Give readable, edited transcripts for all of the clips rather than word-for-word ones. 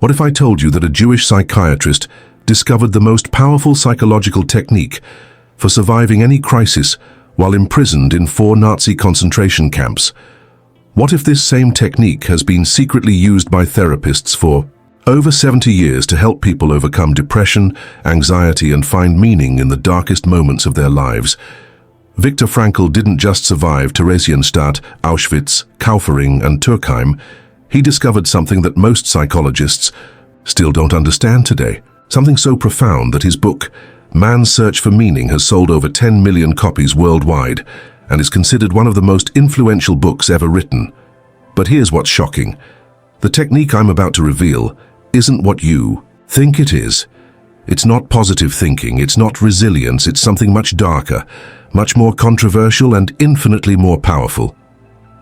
What if I told you that a Jewish psychiatrist discovered the most powerful psychological technique for surviving any crisis while imprisoned in 4 Nazi concentration camps? What if this same technique has been secretly used by therapists for over 70 years to help people overcome depression, anxiety, and find meaning in the darkest moments of their lives? Viktor Frankl didn't just survive Theresienstadt, Auschwitz, Kaufering, and Turkheim. He discovered something that most psychologists still don't understand today. Something so profound that his book, Man's Search for Meaning, has sold over 10 million copies worldwide and is considered one of the most influential books ever written. But here's what's shocking. The technique I'm about to reveal isn't what you think it is. It's not positive thinking, it's not resilience, it's something much darker, much more controversial, and infinitely more powerful.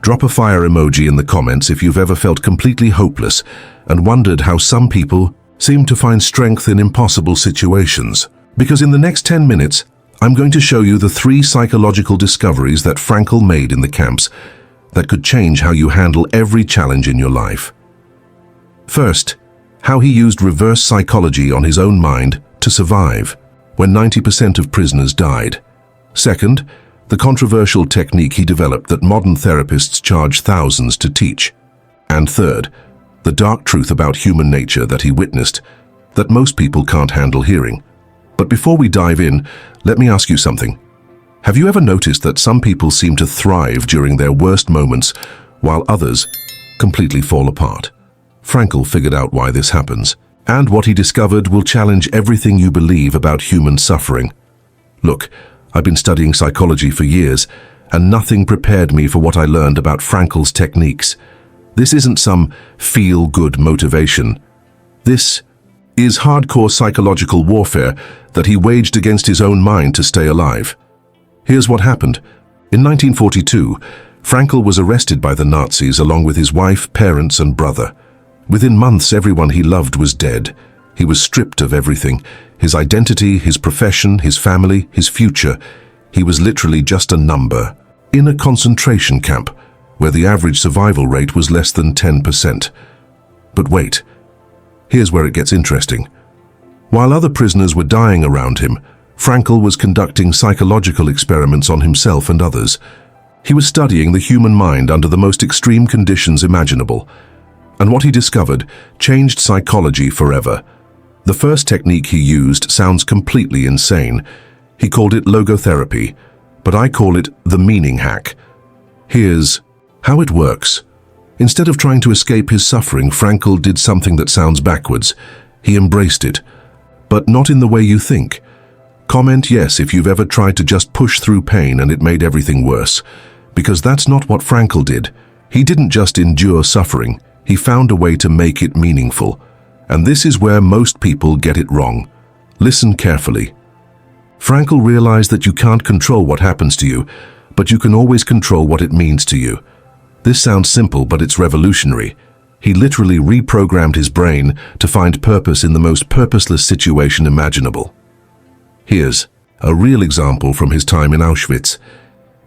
Drop a fire emoji in the comments if you've ever felt completely hopeless and wondered how some people seem to find strength in impossible situations. Because in the next 10 minutes, I'm going to show you the 3 psychological discoveries that Frankl made in the camps that could change how you handle every challenge in your life. First, how he used reverse psychology on his own mind to survive when 90% of prisoners died. Second, the controversial technique he developed that modern therapists charge thousands to teach. And third, the dark truth about human nature that he witnessed that most people can't handle hearing. But before we dive in, let me ask you something. Have you ever noticed that some people seem to thrive during their worst moments while others completely fall apart? Frankl figured out why this happens, and what he discovered will challenge everything you believe about human suffering. Look, I've been studying psychology for years, and nothing prepared me for what I learned about Frankl's techniques. This isn't some feel-good motivation. This is hardcore psychological warfare that he waged against his own mind to stay alive. Here's what happened. In 1942, Frankl was arrested by the Nazis along with his wife, parents, and brother. Within months, everyone he loved was dead. He was stripped of everything: his identity, his profession, his family, his future. He was literally just a number in a concentration camp where the average survival rate was less than 10%. But wait, here's where it gets interesting. While other prisoners were dying around him, Frankl was conducting psychological experiments on himself and others. He was studying the human mind under the most extreme conditions imaginable. And what he discovered changed psychology forever. The first technique he used sounds completely insane. He called it logotherapy, but I call it the meaning hack. Here's how it works. Instead of trying to escape his suffering, Frankl did something that sounds backwards. He embraced it, but not in the way you think. Comment yes if you've ever tried to just push through pain and it made everything worse, because that's not what Frankl did. He didn't just endure suffering. He found a way to make it meaningful. And this is where most people get it wrong. Listen carefully. Frankl realized that you can't control what happens to you, but you can always control what it means to you. This sounds simple, but it's revolutionary. He literally reprogrammed his brain to find purpose in the most purposeless situation imaginable. Here's a real example from his time in Auschwitz.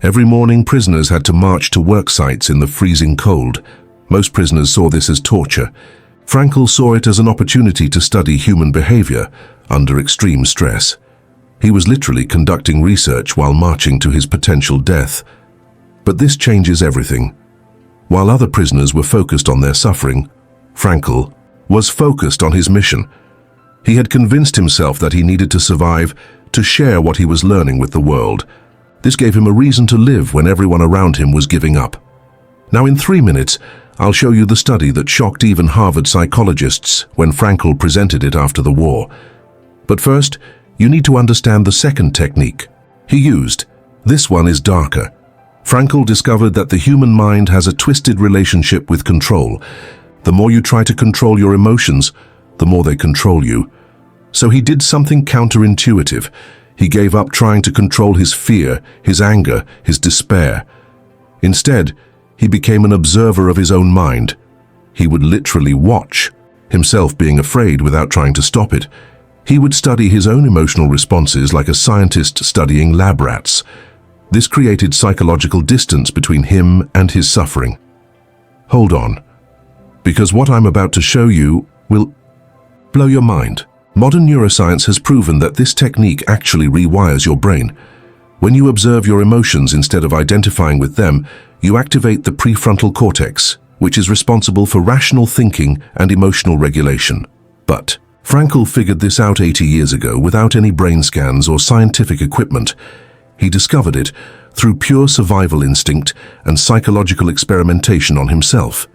Every morning, prisoners had to march to work sites in the freezing cold. Most prisoners saw this as torture. Frankl saw it as an opportunity to study human behavior under extreme stress. He was literally conducting research while marching to his potential death. But this changes everything. While other prisoners were focused on their suffering, Frankl was focused on his mission. He had convinced himself that he needed to survive, to share what he was learning with the world. This gave him a reason to live when everyone around him was giving up. Now in 3 minutes, I'll show you the study that shocked even Harvard psychologists when Frankl presented it after the war. But first, you need to understand the second technique he used. This one is darker. Frankl discovered that the human mind has a twisted relationship with control. The more you try to control your emotions, the more they control you. So he did something counterintuitive. He gave up trying to control his fear, his anger, his despair. Instead, he became an observer of his own mind. He would literally watch, himself being afraid without trying to stop it. He would study his own emotional responses like a scientist studying lab rats. This created psychological distance between him and his suffering. Hold on, because what I'm about to show you will Blow your mind. Modern neuroscience has proven that this technique actually rewires your brain. When you observe your emotions instead of identifying with them, you activate the prefrontal cortex, which is responsible for rational thinking and emotional regulation. But Frankl figured this out 80 years ago without any brain scans or scientific equipment. He discovered it through pure survival instinct and psychological experimentation on himself.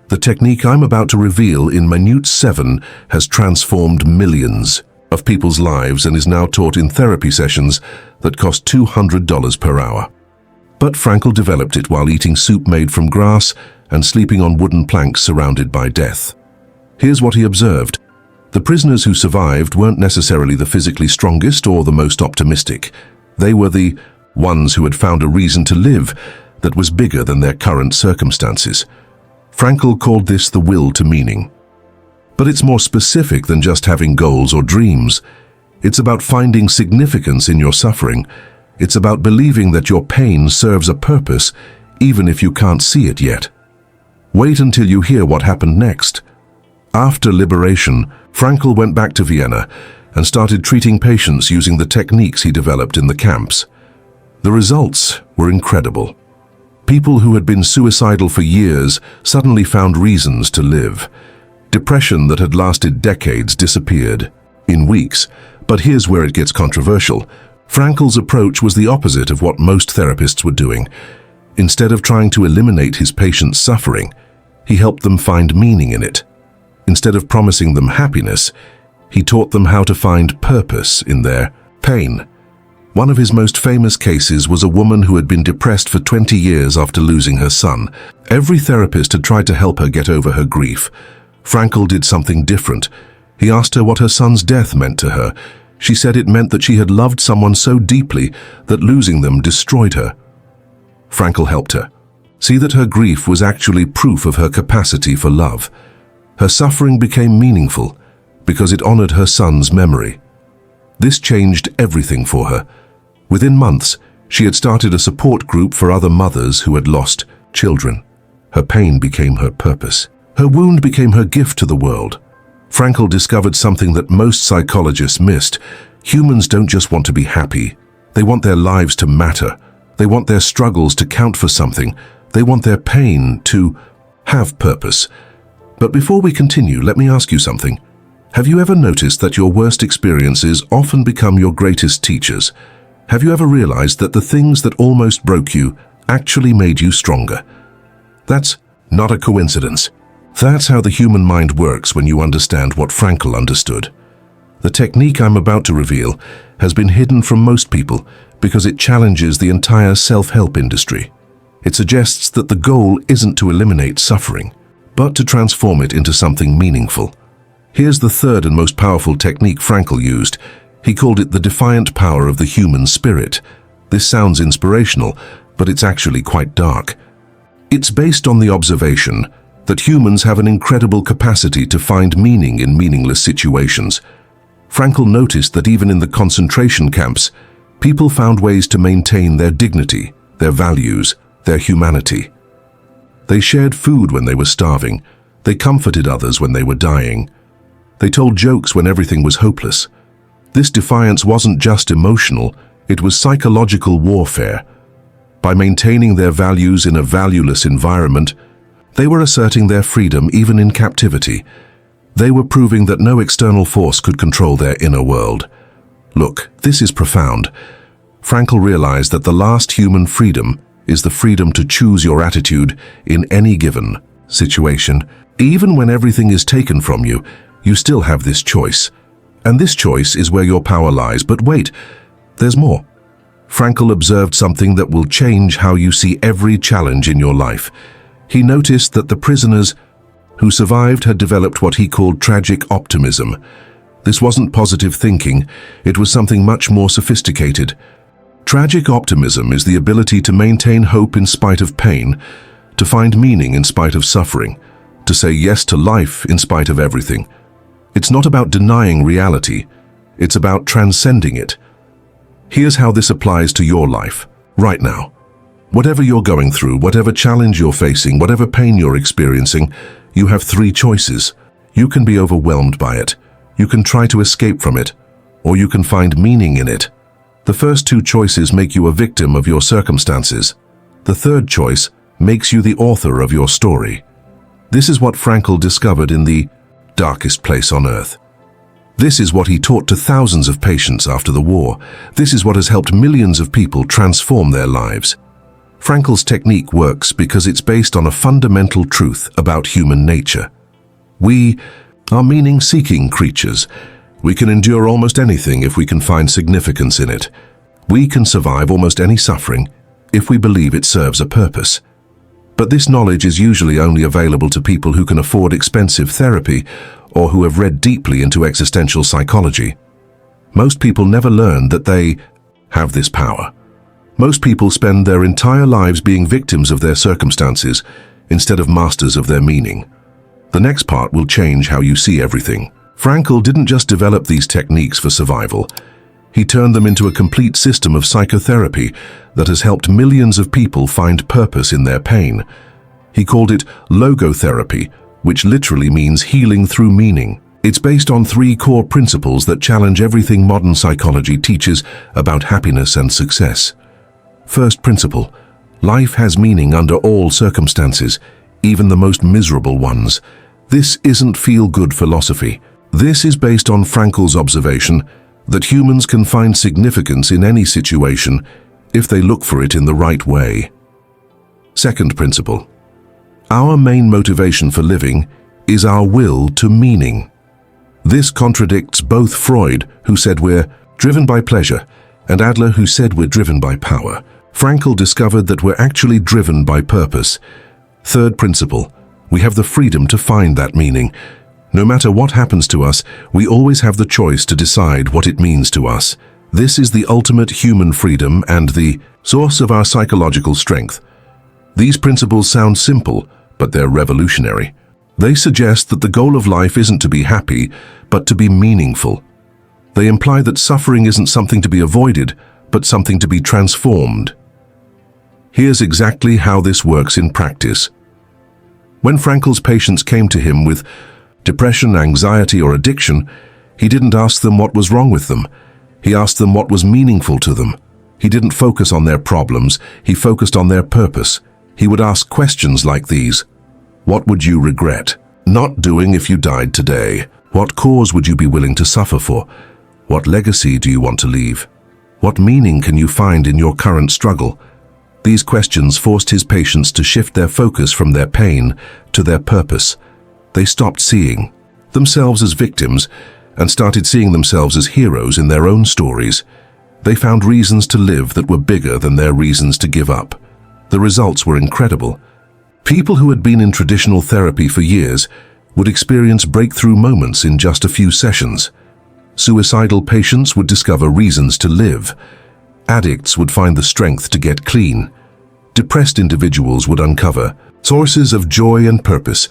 The technique I'm about to reveal in Minute 7 has transformed millions of people's lives and is now taught in therapy sessions that cost $200 per hour. But Frankl developed it while eating soup made from grass and sleeping on wooden planks surrounded by death. Here's what he observed. The prisoners who survived weren't necessarily the physically strongest or the most optimistic. They were the ones who had found a reason to live that was bigger than their current circumstances. Frankl called this the will to meaning. But it's more specific than just having goals or dreams. It's about finding significance in your suffering. It's about believing that your pain serves a purpose, even if you can't see it yet. Wait until you hear what happened next. After liberation, Frankl went back to Vienna and started treating patients using the techniques he developed in the camps. The results were incredible. People who had been suicidal for years suddenly found reasons to live. Depression that had lasted decades disappeared in weeks. But here's where it gets controversial. Frankl's approach was the opposite of what most therapists were doing. Instead of trying to eliminate his patients' suffering, he helped them find meaning in it. Instead of promising them happiness, he taught them how to find purpose in their pain. One of his most famous cases was a woman who had been depressed for 20 years after losing her son. Every therapist had tried to help her get over her grief. Frankl did something different. He asked her what her son's death meant to her. She said it meant that she had loved someone so deeply that losing them destroyed her. Frankl helped her see that her grief was actually proof of her capacity for love. Her suffering became meaningful because it honored her son's memory. This changed everything for her. Within months, she had started a support group for other mothers who had lost children. Her pain became her purpose. Her wound became her gift to the world. Frankl discovered something that most psychologists missed. Humans don't just want to be happy. They want their lives to matter. They want their struggles to count for something. They want their pain to have purpose. But before we continue, let me ask you something. Have you ever noticed that your worst experiences often become your greatest teachers? Have you ever realized that the things that almost broke you actually made you stronger? That's not a coincidence. That's how the human mind works when you understand what Frankl understood. The technique I'm about to reveal has been hidden from most people because it challenges the entire self-help industry. It suggests that the goal isn't to eliminate suffering, but to transform it into something meaningful. Here's the third and most powerful technique Frankl used. He called it the defiant power of the human spirit. This sounds inspirational, but it's actually quite dark. It's based on the observation that humans have an incredible capacity to find meaning in meaningless situations. Frankl noticed that even in the concentration camps, people found ways to maintain their dignity, their values, their humanity. They shared food when they were starving. They comforted others when they were dying. They told jokes when everything was hopeless. This defiance wasn't just emotional, it was psychological warfare. By maintaining their values in a valueless environment, they were asserting their freedom even in captivity. They were proving that no external force could control their inner world. Look, this is profound. Frankl realized that the last human freedom is the freedom to choose your attitude in any given situation. Even when everything is taken from you, you still have this choice. And this choice is where your power lies. But wait, there's more. Frankl observed something that will change how you see every challenge in your life. He noticed that the prisoners who survived had developed what he called tragic optimism. This wasn't positive thinking, it was something much more sophisticated. Tragic optimism is the ability to maintain hope in spite of pain, to find meaning in spite of suffering, to say yes to life in spite of everything. It's not about denying reality, it's about transcending it. Here's how this applies to your life, right now. Whatever you're going through, whatever challenge you're facing, whatever pain you're experiencing, you have three choices. You can be overwhelmed by it. You can try to escape from it, or you can find meaning in it. The first two choices make you a victim of your circumstances. The third choice makes you the author of your story. This is what Frankl discovered in the darkest place on earth. This is what he taught to thousands of patients after the war. This is what has helped millions of people transform their lives. Frankl's technique works because it's based on a fundamental truth about human nature. We are meaning-seeking creatures. We can endure almost anything if we can find significance in it. We can survive almost any suffering if we believe it serves a purpose. But this knowledge is usually only available to people who can afford expensive therapy or who have read deeply into existential psychology. Most people never learn that they have this power. Most people spend their entire lives being victims of their circumstances instead of masters of their meaning. The next part will change how you see everything. Frankl didn't just develop these techniques for survival. He turned them into a complete system of psychotherapy that has helped millions of people find purpose in their pain. He called it Logotherapy, which literally means healing through meaning. It's based on 3 core principles that challenge everything modern psychology teaches about happiness and success. First principle: life has meaning under all circumstances, even the most miserable ones. This isn't feel-good philosophy. This is based on Frankl's observation that humans can find significance in any situation if they look for it in the right way. Second principle: our main motivation for living is our will to meaning. This contradicts both Freud, who said we're driven by pleasure, and Adler, who said we're driven by power. Frankl discovered that we're actually driven by purpose. Third principle: we have the freedom to find that meaning. No matter what happens to us, we always have the choice to decide what it means to us. This is the ultimate human freedom and the source of our psychological strength. These principles sound simple, but they're revolutionary. They suggest that the goal of life isn't to be happy, but to be meaningful. They imply that suffering isn't something to be avoided, but something to be transformed. Here's exactly how this works in practice. When Frankl's patients came to him with depression, anxiety, or addiction, he didn't ask them what was wrong with them. He asked them what was meaningful to them. He didn't focus on their problems, he focused on their purpose. He would ask questions like these: what would you regret not doing if you died today? What cause would you be willing to suffer for? What legacy do you want to leave? What meaning can you find in your current struggle? These questions forced his patients to shift their focus from their pain to their purpose. They stopped seeing themselves as victims and started seeing themselves as heroes in their own stories. They found reasons to live that were bigger than their reasons to give up. The results were incredible. People who had been in traditional therapy for years would experience breakthrough moments in just a few sessions. Suicidal patients would discover reasons to live. Addicts would find the strength to get clean. Depressed individuals would uncover sources of joy and purpose.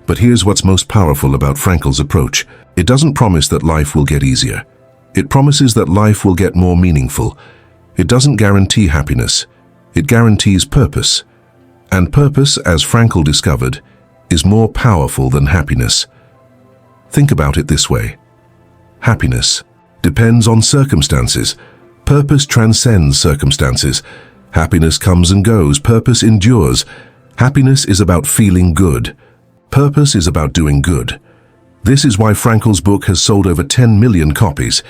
But here's what's most powerful about Frankl's approach. It doesn't promise that life will get easier. It promises that life will get more meaningful. It doesn't guarantee happiness. It guarantees purpose. And purpose, as Frankl discovered, is more powerful than happiness. Think about it this way. Happiness depends on circumstances. Purpose transcends circumstances. Happiness comes and goes. Purpose endures. Happiness is about feeling good. Purpose is about doing good. This is why Frankl's book has sold over 10 million copies.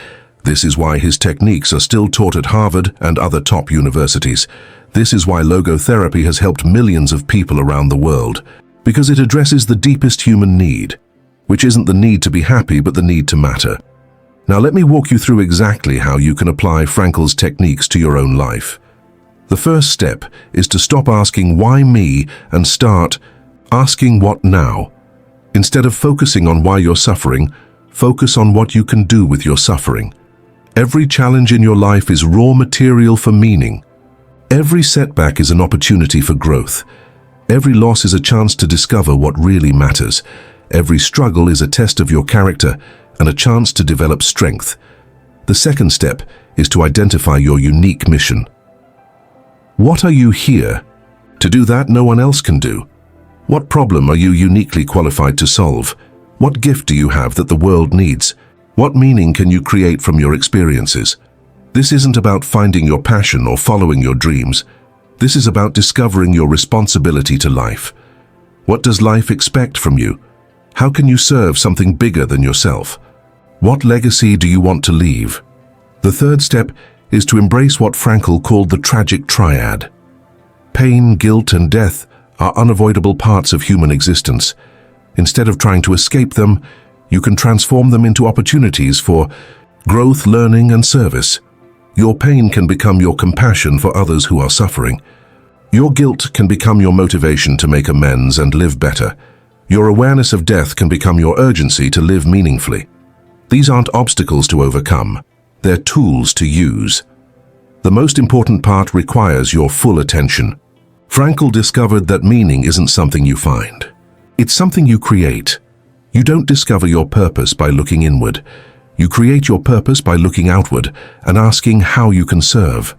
This is why his techniques are still taught at Harvard and other top universities. This is why logotherapy has helped millions of people around the world. Because it addresses the deepest human need, which isn't the need to be happy, but the need to matter. Now let me walk you through exactly how you can apply Frankl's techniques to your own life. The first step is to stop asking why me and start asking what now. Instead of focusing on why you're suffering, focus on what you can do with your suffering. Every challenge in your life is raw material for meaning. Every setback is an opportunity for growth. Every loss is a chance to discover what really matters. Every struggle is a test of your character and a chance to develop strength. The second step is to identify your unique mission. What are you here to do that no one else can do? What problem are you uniquely qualified to solve? What gift do you have that the world needs? What meaning can you create from your experiences? This isn't about finding your passion or following your dreams. This is about discovering your responsibility to life. What does life expect from you? How can you serve something bigger than yourself? What legacy do you want to leave? The third step is to embrace what Frankl called the tragic triad. Pain, guilt, and death are unavoidable parts of human existence. Instead of trying to escape them, you can transform them into opportunities for growth, learning, and service. Your pain can become your compassion for others who are suffering. Your guilt can become your motivation to make amends and live better. Your awareness of death can become your urgency to live meaningfully. These aren't obstacles to overcome. They're tools to use. The most important part requires your full attention. Frankl discovered that meaning isn't something you find. It's something you create. You don't discover your purpose by looking inward. You create your purpose by looking outward and asking how you can serve.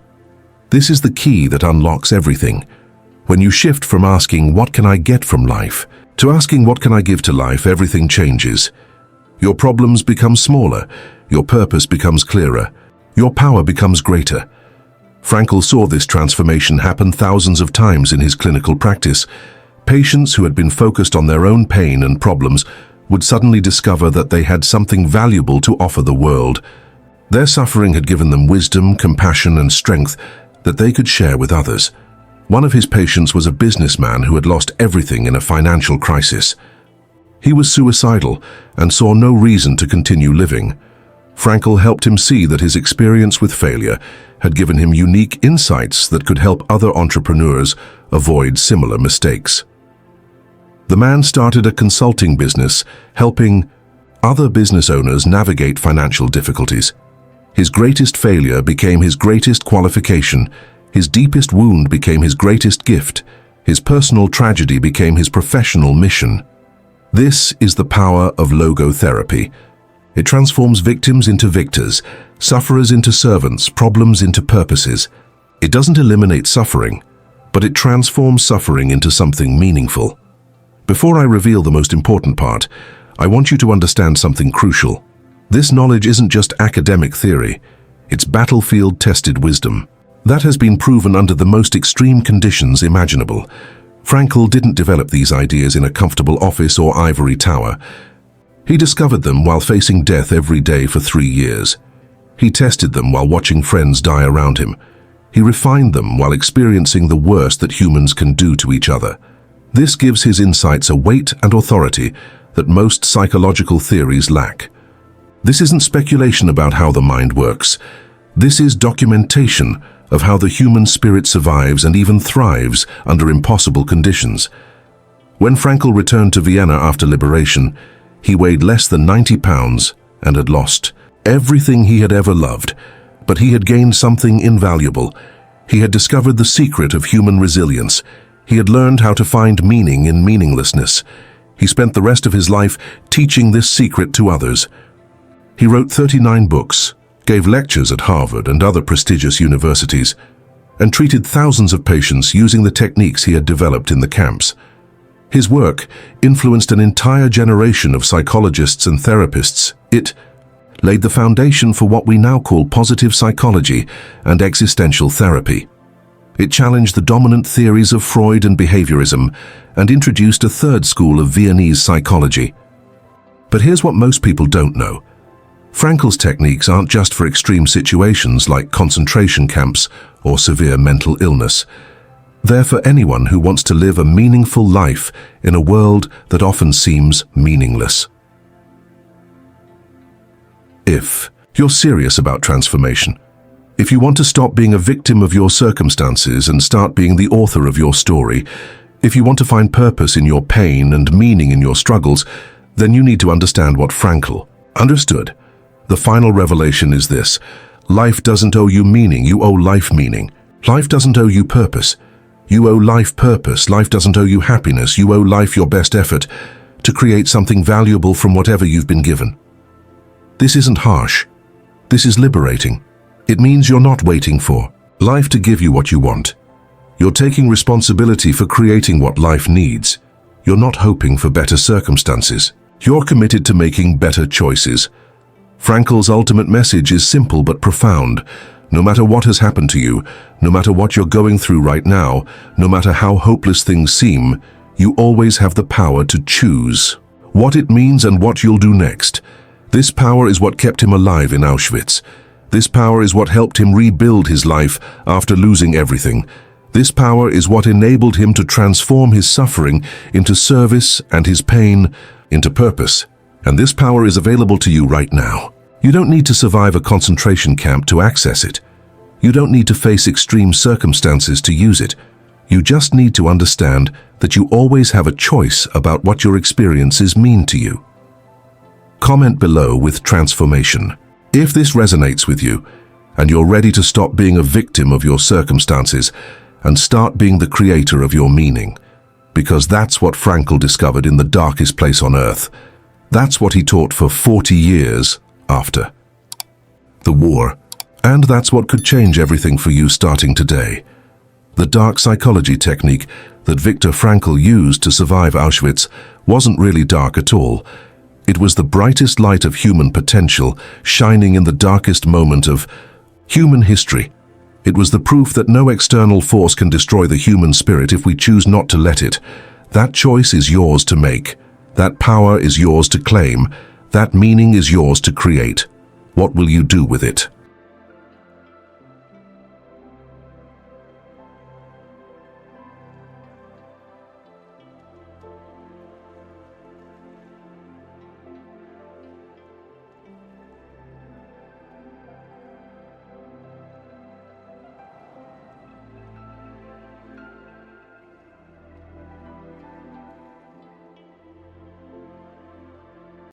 This is the key that unlocks everything. When you shift from asking, "What can I get from life?" to asking, "What can I give to life?" everything changes. Your problems become smaller. Your purpose becomes clearer. Your power becomes greater. Frankl saw this transformation happen thousands of times in his clinical practice. Patients who had been focused on their own pain and problems would suddenly discover that they had something valuable to offer the world. Their suffering had given them wisdom, compassion, and strength that they could share with others. One of his patients was a businessman who had lost everything in a financial crisis. He was suicidal and saw no reason to continue living. Frankl helped him see that his experience with failure had given him unique insights that could help other entrepreneurs avoid similar mistakes. The man started a consulting business, helping other business owners navigate financial difficulties. His greatest failure became his greatest qualification. His deepest wound became his greatest gift. His personal tragedy became his professional mission. This is the power of logotherapy. It transforms victims into victors, sufferers into servants, problems into purposes. It doesn't eliminate suffering, but it transforms suffering into something meaningful. Before I reveal the most important part, I want you to understand something crucial. This knowledge isn't just academic theory, it's battlefield-tested wisdom. That has been proven under the most extreme conditions imaginable. Frankl didn't develop these ideas in a comfortable office or ivory tower. He discovered them while facing death every day for 3 years. He tested them while watching friends die around him. He refined them while experiencing the worst that humans can do to each other. This gives his insights a weight and authority that most psychological theories lack. This isn't speculation about how the mind works. This is documentation of how the human spirit survives and even thrives under impossible conditions. When Frankl returned to Vienna after liberation, he weighed less than 90 pounds and had lost everything he had ever loved. But he had gained something invaluable. He had discovered the secret of human resilience. He had learned how to find meaning in meaninglessness. He spent the rest of his life teaching this secret to others. He wrote 39 books, gave lectures at Harvard and other prestigious universities, and treated thousands of patients using the techniques he had developed in the camps. His work influenced an entire generation of psychologists and therapists. It laid the foundation for what we now call positive psychology and existential therapy. It challenged the dominant theories of Freud and behaviorism and introduced a third school of Viennese psychology. But here's what most people don't know. Frankl's techniques aren't just for extreme situations like concentration camps or severe mental illness. They're for anyone who wants to live a meaningful life in a world that often seems meaningless. If you're serious about transformation, if you want to stop being a victim of your circumstances and start being the author of your story, if you want to find purpose in your pain and meaning in your struggles, then you need to understand what Frankl understood. The final revelation is this: life doesn't owe you meaning, you owe life meaning. Life doesn't owe you purpose. You owe life purpose. Life doesn't owe you happiness. You owe life your best effort to create something valuable from whatever you've been given. This isn't harsh. This is liberating. It means you're not waiting for life to give you what you want. You're taking responsibility for creating what life needs. You're not hoping for better circumstances. You're committed to making better choices. Frankl's ultimate message is simple but profound. No matter what has happened to you, no matter what you're going through right now, no matter how hopeless things seem, you always have the power to choose what it means and what you'll do next. This power is what kept him alive in Auschwitz. This power is what helped him rebuild his life after losing everything. This power is what enabled him to transform his suffering into service and his pain into purpose. And this power is available to you right now. You don't need to survive a concentration camp to access it. You don't need to face extreme circumstances to use it. You just need to understand that you always have a choice about what your experiences mean to you. Comment below with transformation. If this resonates with you, and you're ready to stop being a victim of your circumstances and start being the creator of your meaning, because that's what Frankl discovered in the darkest place on earth. That's what he taught for 40 years after the war. And that's what could change everything for you starting today. The dark psychology technique that Viktor Frankl used to survive Auschwitz wasn't really dark at all. It was the brightest light of human potential shining in the darkest moment of human history. It was the proof that no external force can destroy the human spirit if we choose not to let it. That choice is yours to make. That power is yours to claim. That meaning is yours to create. What will you do with it?